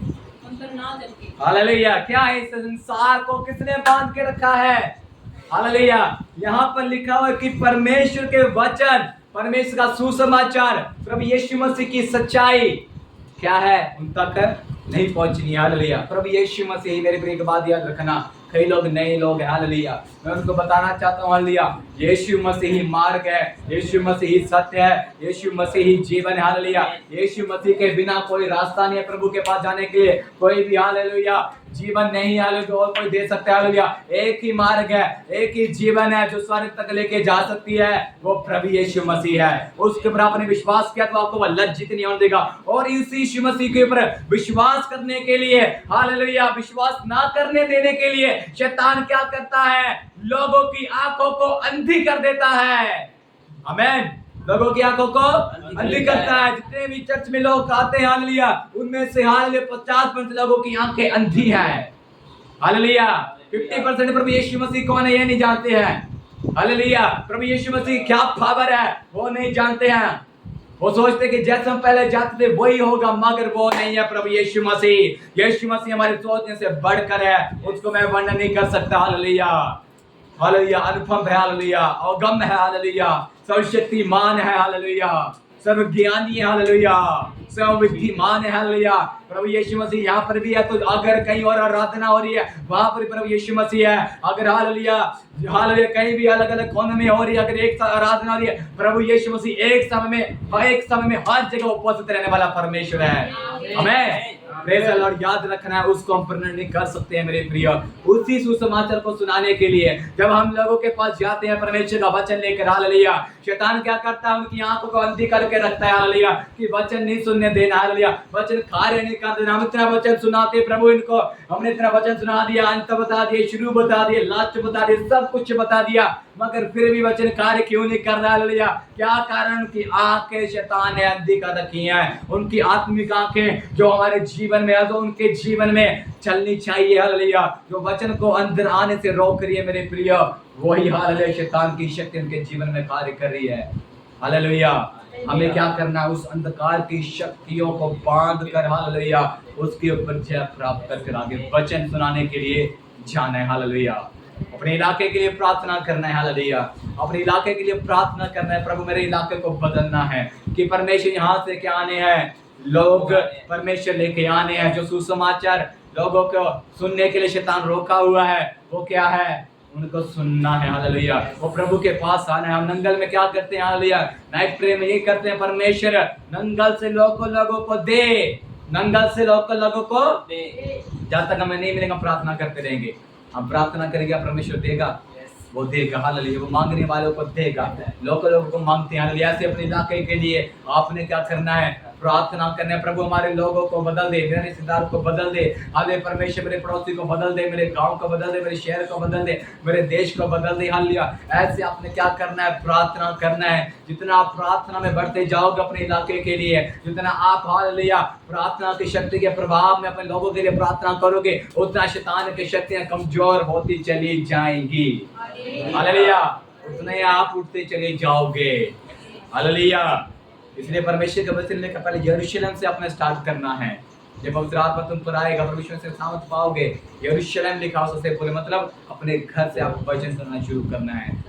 उन पर ना चमके। हालेलुया। क्या है? इस संसार को किसने बांध के रखा है? हालेलुया। यहाँ पर लिखा हुआ है कि परमेश्वर के वचन, परमेश्वर का सुसमाचार, प्रभु यीशु मसीह की सच्चाई क्या है? उन तक नहीं पहुंचनी। हालेलुया। प्रभु यीशु मसीह, मेरे प्रिय, एक बात याद रखना, कई लोग नए लोग हैं, हालेलुया। मैं उनको बताना चाहता हूँ, हालेलुया, यीशु मसीह ही मार्ग है, यीशु मसीह ही सत्य है, यीशु मसीह ही जीवन है, हालेलुया। यीशु मसीह के बिना कोई रास्ता नहीं है प्रभु के पास जाने के लिए, कोई भी हालेलुया जीवन नहीं है, हालेलुया, और कोई दे सकता है, हालेलुया। एक ही मार्ग है, एक ही जीवन है जो स्वर्ग तक लेके जा सकती है, वो प्रभु यीशु मसीह है। उसके ऊपर आपने विश्वास किया तो आपको वह लज्जित नहीं होने देगा। और इस यीशु मसीह के ऊपर विश्वास करने के लिए, हालेलुया, विश्वास ना करने देने के लिए शैतान क्या करता है? लोगों की आंखों को अंधी कर देता है। आमीन। लोगों की आंखों को अंधी करता है। जितने भी चर्च में लोग आते हैं, हालेलुया, उनमें से हालेलुया 50% लोगों की आंखें अंधी हैं, हालेलुया। 50% प्रभु यीशु मसीह कौन है ये नहीं जानते हैं, हालेलुया। प्रभु यीशु मसीह क्या पावर है वो नहीं जानते हैं। वो सोचते कि जैसे हम पहले जाते थे वही होगा, मगर वो नहीं है। प्रभु यीशु मसीह, यीशु मसीह हमारे सोचने से बढ़कर है, उसको मैं वर्णन नहीं कर सकता, हालेलुया, हालेलुया। अनुपम है, हालेलुया, अगम है, हालेलुया, सर्वशक्तिमान है, हालेलुया, सर्वज्ञानी है, हालेलुया, सर्वविद्धिमान है, हालेलुया। प्रभु यीशु मसीह यहाँ पर भी है, तो अगर कहीं और आराधना हो रही है वहां पर प्रभु यीशु मसीह है। अगर हालेलुया, हालेलुया, कहीं भी अलग अलग कोने में हो रही है, अगर एक साथ आराधना हो रही है, प्रभु यीशु मसीह एक समय में हर जगह उपस्थित रहने वाला परमेश्वर है। हमें प्रेज़ द लॉर्ड याद रखना है, उसको हम वर्णन नहीं कर सकते हैं मेरे प्रिय। उसी सुसमाचार को सुनाने के लिए जब हम लोगों के पास जाते हैं परमेश्वर का वचन लेकर, हालेलुया, शैतान क्या करता है? उनकी आंखों को अंधी करके रखता है, हालेलुया, कि वचन नहीं सुनने देना, हालेलुया, वचन कार्य नहीं कर देना। हम इतना वचन सुनाते प्रभु, इनको हमने इतना वचन सुना दिया, अंत बता दिए, शुरू बता दिए, लास्ट बता दिए, सब कुछ बता दिया, मगर फिर भी वचन कार्य क्यों नहीं कर रहा, हालेलुया। क्या कारण? की आंखें शैतान ने अंधी कर रखी हैं। उनकी आत्मिक आंखें जो हमारे जीवन में है, जो उनके जीवन में चलनी चाहिए, हालेलुया, जो वचन को अंदर आने से रोक रही है मेरे प्रिय, वही हालेलुया शैतान की शक्ति उनके जीवन में कार्य कर रही है, हालेलुया। हमें क्या करना है? उस अंधकार की शक्तियों को बांध कर, हालेलुया, उसके ऊपर जय प्राप्त करके आगे वचन सुनाने के लिए जाना है, हालेलुया। अपने इलाके के लिए प्रार्थना करना है, हालेलुया, अपने इलाके के लिए प्रार्थना करना है। प्रभु मेरे इलाके को बदलना है, कि परमेश्वर यहाँ से क्या आने हैं? लोग परमेश्वर लेके आने हैं। जो सुसमाचार लोगों को सुनने के लिए शैतान रोका हुआ है, वो क्या है? उनको सुनना है, हालेलुया। वो प्रभु के पास आना है। हम नंगल में क्या करते हैं, हालेलुया, नाइट प्रे में ये करते हैं, परमेश्वर नंगल से लोगों को दे, नंगल से लोगों को दे। जब तक हमें नहीं मिलेगा प्रार्थना करते रहेंगे। हम प्रार्थना करेंगे, परमेश्वर देगा, वो देगा, हालेलुया, वो मांगने वालों को देगा। लोगों को मांगते हैं, हालेलुया। ऐसे अपने इलाके के लिए आपने क्या करना है? प्रार्थना करना है। प्रभु हमारे लोगों को बदल दे, मेरे रिश्तेदार को बदल दे, हालेलुया, परमेश्वर मेरे पड़ोसी को बदल दे, मेरे गांव को बदल दे, मेरे शहर को बदल दे, मेरे देश को बदल दे, हालेलुया। ऐसे आपने क्या करना है? प्रार्थना करना है। जितना आप प्रार्थना में बढ़ते जाओगे अपने इलाके के लिए, जितना आप, हालेलुया, प्रार्थना की शक्ति के प्रभाव में अपने लोगों के लिए प्रार्थना करोगे, उतना शैतान की शक्तियां कमजोर होती चली जाएंगी, हालेलुया, उतने आप उठते चले जाओगे, हालेलुया। इसलिए परमेश्वर के वचन लेकर पहले यरूशलेम से अपना स्टार्ट करना है। जब पवित्र आत्मा तुम पर आएगा, परमेश्वर से सामर्थ पाओगे। यरूशलेम लिखा सबसे पूरे, मतलब अपने घर से आप वचन सुनना शुरू करना है।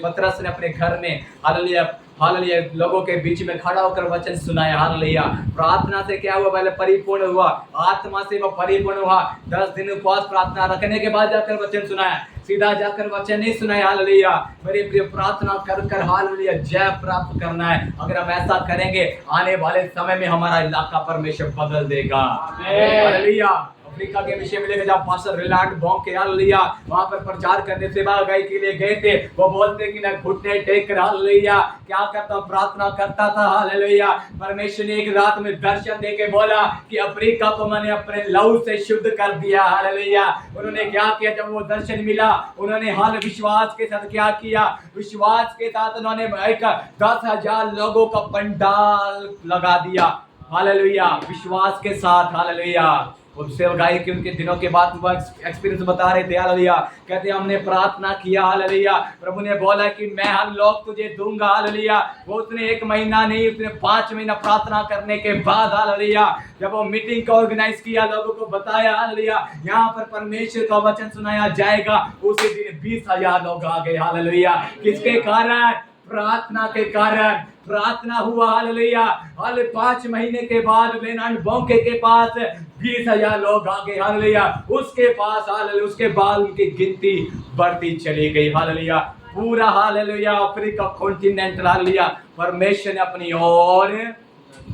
पतरस ने अपने घर में, हालेलुया, हालेलुया, लोगों के बीच में खड़ा होकर वचन सुनाया, हालेलुया। प्रार्थना से क्या हुआ? पहले परिपूर्ण हुआ, आत्मा से वो परिपूर्ण हुआ। 10 दिन उपवास प्रार्थना रखने के बाद जाकर वचन सुनाया, सीधा जाकर वचन नहीं सुनाया, हालेलुया। मेरे प्रिय, प्रार्थना कर हालेलुया जय प्राप्त करना है। अगर हम ऐसा करेंगे, आने वाले समय में हमारा इलाका परमेश्वर बदल देगा, हालेलुया। अफ्रीका के विषय में लेकर जब पास्टर रिलांड बॉन्ग के, हालेलुया, वहां पर प्रचार करने सेवा गाई के लिए गए थे, वो बोलते कि मैं घुटने टेक कर, हालेलुया, क्या करता हूं? प्रार्थना करता था, हालेलुया। परमेश्वर ने एक रात में दर्शन देके बोला कि अफ्रीका को मैंने अपने लहू से शुद्ध कर दिया, हालेलुया। उन्होंने क्या किया? जब वो दर्शन मिला, उन्होंने हाल विश्वास के साथ क्या किया? विश्वास के साथ उन्होंने 10,000 लोगों का पंडाल लगा दिया, हालेलुया, विश्वास के साथ, हालेलुया। सेवकाई के उनके दिनों के बाद वो एक्सपीरियंस बता रहे थे, हालेलुया। कहते हमने प्रार्थना किया, हालेलुया, प्रभु ने बोला कि मैं हम लोग तुझे दूंगा, हालेलुया। वो उसने 1 महीना नहीं, उसने 5 महीना प्रार्थना करने के बाद, हालेलुया, जब वो मीटिंग को ऑर्गेनाइज किया, लोगों को बताया, हालेलुया, यहाँ पर परमेश्वर का वचन सुनाया जाएगा, उसी दिन 20,000 लोग आ गए, हालेलुया। किसके कारण? प्रार्थना के कारण प्रार्थना हुआ। हालेलुया। हाले 5 महीने के बाद बेनान बोंके के पास 20,000 लोग आ गए। हालेलुया। उसके पास हालेलुया, उसके बाद उनकी गिनती बढ़ती चली गई। हालेलुया। पूरा हालेलुया अफ्रीका कॉन्टिनेंट हालेलुया परमेश्वर ने अपनी ओर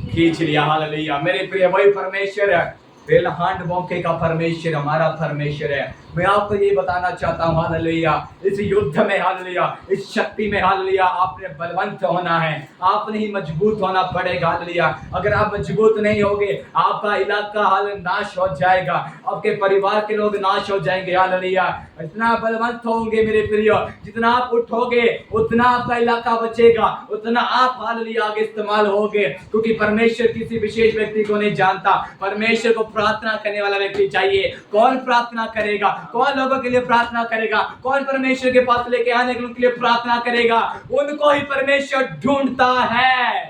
खींच लिया। हालेलुया। मेरे प्रिय वही परमेश्वर है, बेलहांड बोंके का परमेश्वर हमारा परमेश्वर है। मैं आपको ये बताना चाहता हूँ हालेलुया, इस युद्ध में हालेलुया, इस शक्ति में हालेलुया आपने बलवंत होना है, आपने ही मजबूत होना पड़ेगा। हालेलुया। अगर आप मजबूत नहीं होगे आपका इलाका हाल नाश हो जाएगा, आपके परिवार के लोग नाश हो जाएंगे। हालेलुया। इतना बलवंत होंगे मेरे प्रियो, जितना आप उठोगे उतना आपका इलाका बचेगा, उतना आप हालेलुया आगे इस्तेमाल होगे। क्योंकि परमेश्वर किसी विशेष व्यक्ति को नहीं जानता, परमेश्वर को प्रार्थना करने वाला व्यक्ति चाहिए। कौन प्रार्थना करेगा? कौन लोगों के लिए प्रार्थना करेगा? कौन परमेश्वर के पास लेके आने के लिए प्रार्थना करेगा? उनको ही परमेश्वर ढूंढता है।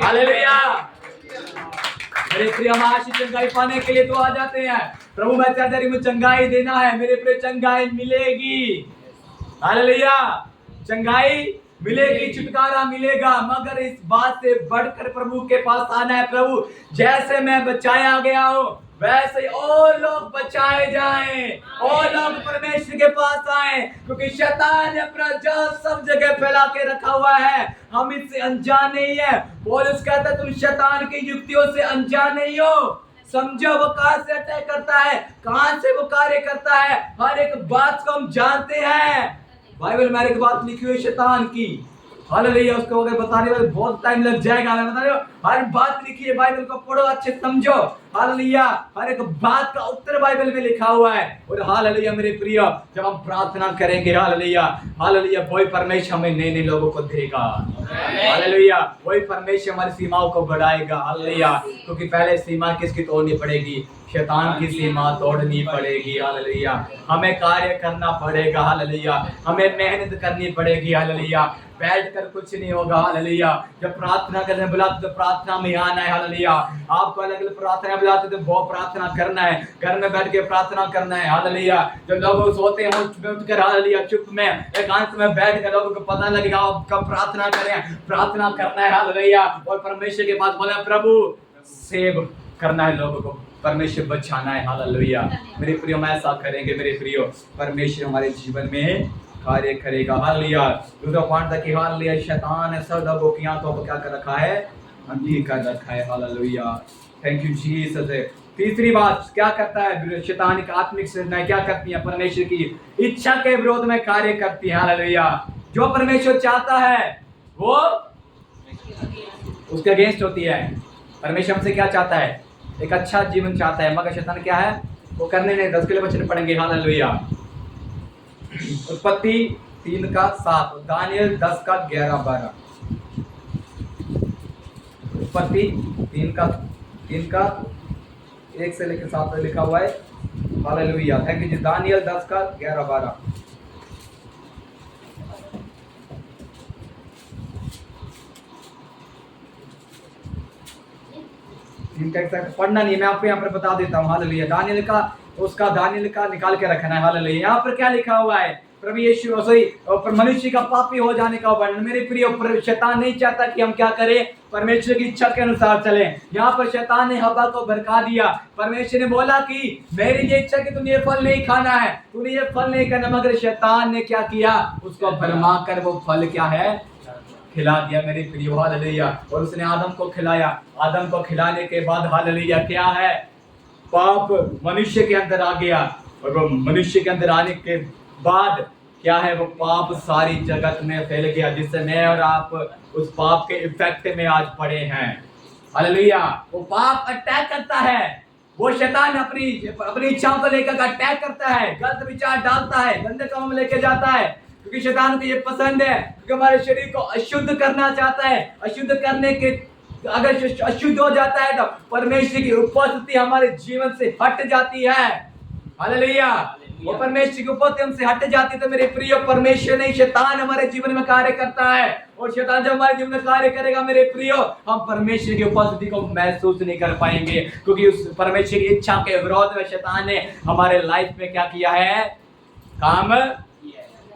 हालेलुया। मेरे प्रिय हम आशीष चंगाई पाने के लिए तो आ जाते हैं, प्रभु मैं चाहता हूं मुझे चंगाई देना है, मेरे प्रिय चंगाई मिलेगी। हालेलुया। चंगाई मिलेगी, छुटकारा मिलेगा, मगर इस बात से बढ़कर प्रभु के पास आना है। प्रभु जैसे मैं बचाया गया हूँ वैसे और लोग बचाए जाएं, और लोग परमेश्वर के पास आए, क्योंकि शैतान ने अपना जाल सब जगह फैला के रखा हुआ है, हम इससे अनजान नहीं है। पौलुस कहता है तुम शैतान की युक्तियों से अनजान नहीं हो। समझो वो कहां से अटैक करता है, कहां से वो कार्य करता है, हर एक बात को हम जानते हैं। बाइबल में हर एक बात लिखी हुई शैतान की। हालेलुया। उसको अगर बताने में बहुत टाइम लग जाएगा, मैं बता रहा हूं हर बात लिखी है, बाइबल को पढ़ो, अच्छे समझो। हालेलुया। हर एक बात का उत्तर बाइबल में लिखा हुआ है। और हालेलुया मेरे प्रिय, जब हम प्रार्थना करेंगे हालेलुया, हालेलुया वही परमेश्वर हमें नए नए लोगों को देगा। हालेलुया। वही परमेश्वर हमारी सीमाओं को बढ़ाएगा। हालेलुया। क्योंकि पहले सीमा किसकी तोड़नी पड़ेगी? शैतान की सीमा तोड़नी पड़ेगी। हालेलुया। हमें कार्य करना पड़ेगा। हालेलुया। हमें मेहनत करनी पड़ेगी। हालेलुया। बैठ कर कुछ नहीं होगा। हालेलुया। जब प्रार्थना करने बुलाते तो प्रार्थना में आना है। हालेलुया। आपको अलग अलग प्रार्थना बुलाते तो बहुत प्रार्थना करना है, घर में बैठ के प्रार्थना करना है। हालेलुया। जब लोग सोते हैं उठकर हालेलुया चुप में एकांत में बैठ कर लोगों को पता लगेगा आप कब प्रार्थना करें, प्रार्थना करना है। हालेलुया। और परमेश्वर के पास बोले प्रभु सेव करना है, लोगों को परमेश्वर बचाना है। हालेलुया। मेरे प्रियो हम ऐसा करेंगे मेरे प्रियो, परमेश्वर हमारे जीवन में कार्य करेगा। हालेलुया। दूसरा पॉइंट था कि हालेलुया शैतान ने सब लोगों की आंखों को क्या कर रखा है? अंधी कर रखा है। हालेलुया। Thank you Jesus. तीसरी बात क्या करता है शैतान की आत्मिक सेनाएं क्या करती है? परमेश्वर की इच्छा के विरोध में कार्य करती है। हालेलुया। जो परमेश्वर चाहता है वो उसके अगेंस्ट होती है। परमेश्वर हमसे क्या चाहता है? एक अच्छा जीवन चाहता है, मगर शैतान क्या है? वो करने नहीं। 10 के लिए वचन पढ़ेंगे। हालेलुया। उत्पत्ति 3:7, दानियल 10:11-12। उत्पत्ति 3:1 से लेकर 7 तक लिखा हुआ है। हालेलुया। Thank you ji. दानियल 10:11-12। पढ़ना नहीं, मैं आपको यहाँ पर बता देता हूँ। हालेलुया। दानियल का निकाल के रखना है। हालेलुया। यहाँ पर क्या लिखा हुआ है? प्रभु यीशु मनुष्य का पापी हो जाने का वर्णन। मेरे प्रिय शैतान नहीं चाहता कि हम क्या करें? परमेश्वर की इच्छा के अनुसार चलें। यहाँ पर शैतान ने हवा को भड़का दिया। परमेश्वर ने बोला कि मेरी ये इच्छा कि तूने ये फल नहीं खाना है, तूने ये फल नहीं करना, मगर शैतान ने क्या किया? उसको भरमा कर वो फल क्या है? खिला दिया मेरे प्रिय। हालेलुया। और उसने आदम को खिलाया। आदम को खिलाने के बाद हालेलुया क्या है? पाप मनुष्य के अंदर आ गया, और वो मनुष्य के अंदर आने के बाद क्या है? वो पाप सारी जगत में फैल गया, जिससे मैं और आप उस पाप के इफेक्ट में आज पड़े हैं। हालेलुया। वो पाप अटैक करता है, वो शैतान अपनी इच्छाओं को लेकर अटैक करता है, गलत विचार डालता है, गंदे कामों में लेके जाता है, क्योंकि शैतान को ये पसंद है, क्योंकि हमारे शरीर को अशुद्ध करना चाहता है। अशुद्ध करने के अगर अशुद्ध हो जाता है तो परमेश्वर की उपस्थिति हमारे जीवन से हट जाती है। हालेलुया। वो परमेश्वर की उपस्थिति हमसे हट जाती है तो मेरे प्रिय परमेश्वर नहीं शैतान हमारे जीवन में कार्य करता है। और शैतान जब हमारे जीवन में कार्य करेगा मेरे प्रियो, हम परमेश्वर की उपस्थिति को महसूस नहीं कर पाएंगे, क्योंकि उस परमेश्वर की इच्छा के विरोध में शैतान ने हमारे लाइफ में क्या किया है? काम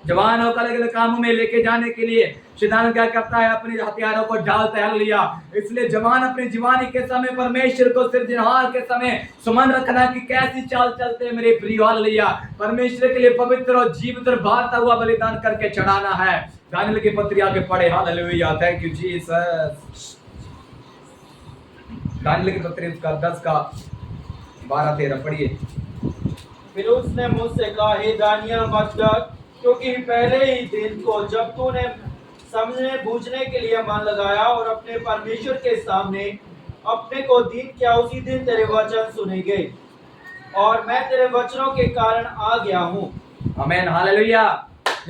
जवानों को अलग अलग कामों में लेके जाने के लिए शैतान क्या करता है, अपने हथियारों को डालता है। हालेलुया। इसलिए जवान अपनी जवानी के समय परमेश्वर को सृजनहार के समय सुमन रखना कि कैसी चाल चलते मेरे प्रिय। हालेलुया। परमेश्वर के लिए पवित्र और जीवित और भाता हुआ बलिदान करके चढ़ाना है। दानियेल की पत्री आगे पढ़े। Hallelujah. Thank you Jesus. Daniel की पत्री उसका 10 का 12-13 पढ़िए। फिर उसने मुझसे कहा, हे दानियेल मत डर, क्योंकि पहले ही दिन को जब तूने समझने बूझने के लिए मन लगाया और अपने परमेश्वर के सामने अपने को दीन किया, उसी दिन तेरे वचन सुने गए और मैं तेरे वचनों के कारण आ गया हूँ। आमीन। हालेलुया।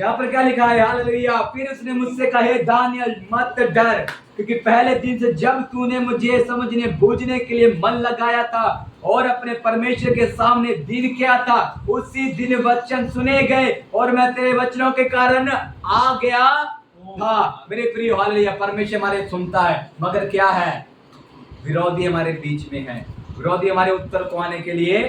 यहाँ पर क्या लिखा है? हालेलुया। फिर उसने मुझसे कहा, हे दानियेल मत डर, क्योंकि पहले दिन से जब तूने मुझे समझने बूझने के लिए मन लगाया था और अपने परमेश्वर के सामने दिन किया था, उसी दिन वचन सुने गए और मैं तेरे वचनों के कारण आ गया था। मेरे प्रिय हालेलुया। परमेश्वर हमारे सुनता है, मगर क्या है, विरोधी हमारे बीच में है। विरोधी हमारे उत्तर को आने के लिए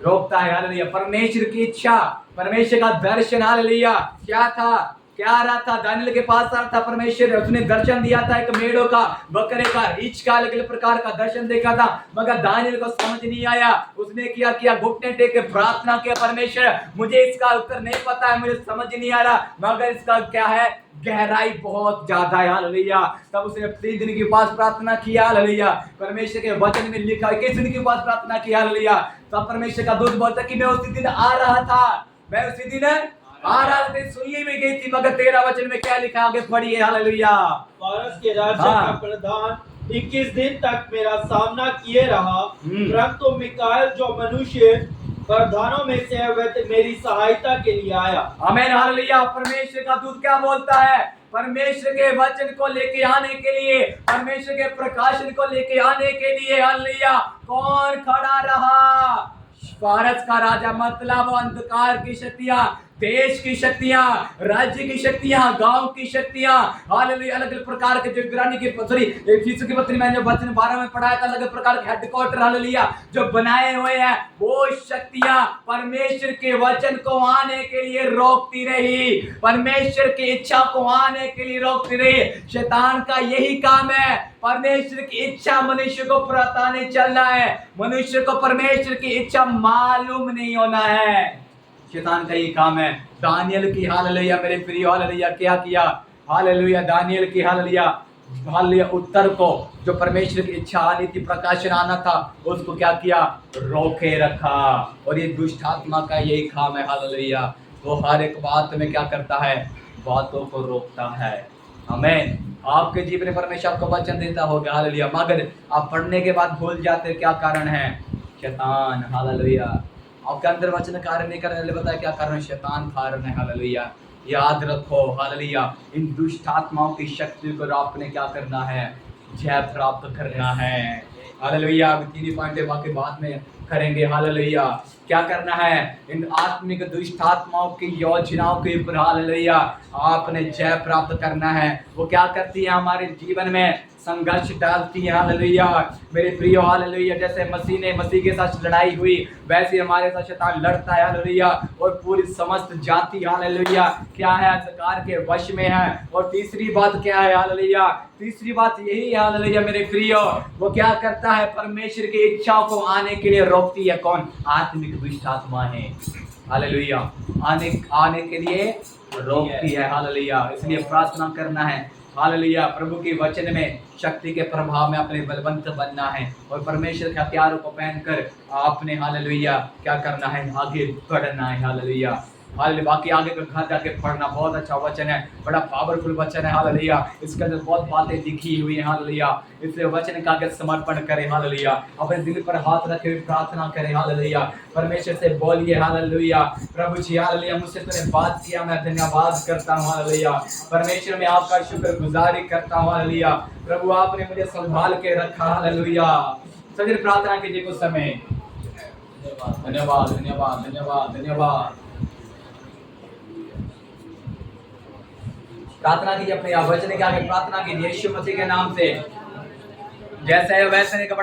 रोकता है। हालेलुया। परमेश्वर की इच्छा, परमेश्वर का दर्शन, हालेलुया, क्या था, क्या आ रहा था? दानियेल के पास आ रहा था परमेश्वर, उसने दर्शन दिया था, एक मेढ़ों का, बकरे का, रीछ का, अलग अलग प्रकार का दर्शन देखा था, मगर दानियेल को समझ नहीं आया। उसने किया घुटने टेक के प्रार्थना किया, परमेश्वर मुझे इसका उत्तर नहीं पता है, मुझे समझ नहीं आ रहा, मगर इसका क्या है, गहराई बहुत ज्यादा है। हालेलुया। तब उसने 3 दिन के पास प्रार्थना किया। हालेलुया। परमेश्वर के वचन में लिखा है 21 दिन के पास प्रार्थना किया। हालेलुया। तब परमेश्वर का दूत बोलता कि मैं उसी दिन आ रहा था, मैं उसी दिन आ रहा था, सुनिए में गई थी, मगर 13 वचन में क्या लिखा, आगे पढ़िए। हालेलुया। फारस के राज्य का प्रधान 21 दिन तक मेरा सामना किए रहा, परंतु मिकाएल जो मनुष्य प्रधानों में से है, वह मेरी सहायता के लिए आया। आमीन। हालेलुया। परमेश्वर का दूत क्या बोलता है? परमेश्वर के वचन को लेके आने के लिए, परमेश्वर के प्रकाशन को लेके आने के लिए, हालेलुया, कौन खड़ा रहा? फारस का राजा, मतलब अंधकार की शक्तियां, देश की शक्तियां, राज्य की शक्तियां, गांव की शक्तियां, हालेलुया, अलग अलग प्रकार के, जो इब्रानी की इफिसियों की पत्री में जो वचन 12 में पढ़ाया था, अलग अलग प्रकार के हेडक्वार्टर, हालेलुया, जो बनाए हुए हैं, वो शक्तियां परमेश्वर के वचन को आने के लिए रोकती रही, परमेश्वर की इच्छा को आने के लिए रोकती रही। शैतान का यही काम है, परमेश्वर की इच्छा मनुष्य को पता नहीं चलना है, मनुष्य को परमेश्वर की इच्छा मालूम नहीं होना है। शैतान का ये काम है। दानियेल की, हालेलुया, मेरे प्रिय, हालेलुया, क्या किया? हालेलुया। दानियेल की, हालेलुया, हालेलुया, उत्तर को, जो परमेश्वर की इच्छा आनी थी, प्रकाशन आना था, उसको क्या किया? रोके रखा। और ये दुष्ट आत्मा का यही काम है। हालेलुया। वो हर एक बात में क्या करता है? बातों को रोकता है। आमीन। आपके जीवन में परमेश्वर आपको वचन देता होगा, हालेलुया, मगर आप पढ़ने के बाद भूल जाते, क्या कारण है? शैतान। हालेलुया। आपके अंदर वचन कार्य नहीं करने बताया, क्या कारण? शैतान कारण है। हालेलुया। याद रखो, हालेलुया, इन दुष्ट आत्माओं की शक्ति को आपने क्या करना है? जय प्राप्त करना है। हालेलुया। 3 पॉइंट बाकी बाद में करेंगे। हालेलुया। क्या करना है? इन आत्मिक दुष्ट आत्माओं की योजनाओं के ऊपर, हालेलुया, आपने जय प्राप्त करना है। वो क्या करती है? हमारे जीवन में संघर्ष डालती है। हालेलुया, मेरे प्रिय, हालेलुया, जैसे मसीह के साथ लड़ाई हुई, वैसे हमारे साथ शैतान लड़ता है। हालेलुया। और पूरी समस्त जाति, हालेलुया, क्या है? अंधकार के वश में है। और तीसरी बात क्या है? हालेलुया, तीसरी बात यही है, हालेलुया, मेरे प्रिय, वो क्या करता है? परमेश्वर की इच्छाओं को आने के लिए रोकती है। कौन? आत्मिक दुष्ट आत्मा है। हालेलुया। आने के लिए रोकती है। हालेलुया। इसलिए प्रार्थना करना है। हालेलुया। प्रभु के वचन में शक्ति के प्रभाव में अपने बलवंत बनना है और परमेश्वर के हथियारों को पहनकर आपने, हालेलुया, क्या करना है? आगे बढ़ना है। हालेलुया। हालेलुया। बाकी आगे का घर जाके पढ़ना, बहुत अच्छा वचन है, बड़ा पावरफुल वचन है। हालेलुया। इसके अंदर बहुत बातें लिखी हुई है। हालेलुया। इसलिए वचन का आगे समर्पण करें। हालेलुया। अपने दिल पर हाथ रखे हुए प्रार्थना करें। हालेलुया। परमेश्वर से बोलिए, हालेलुया, प्रभु जी, हालेलुया, मुझसे तूने बात किया, मैं धन्यवाद करता हूँ। हालेलुया। परमेश्वर, मैं आपका शुक्रगुजारी करता हूँ। हालेलुया। प्रभु, आपने मुझे संभाल के रखा। हालेलुया। सभी प्रार्थना कीजिए कुछ समय। धन्यवाद, धन्यवाद, धन्यवाद, धन्यवाद। प्रार्थना कीजिए, अपने वचन के आगे प्रार्थना कीजिए, यीशु मसीह के नाम से। जैसे है वैसे नहीं, कपड़ा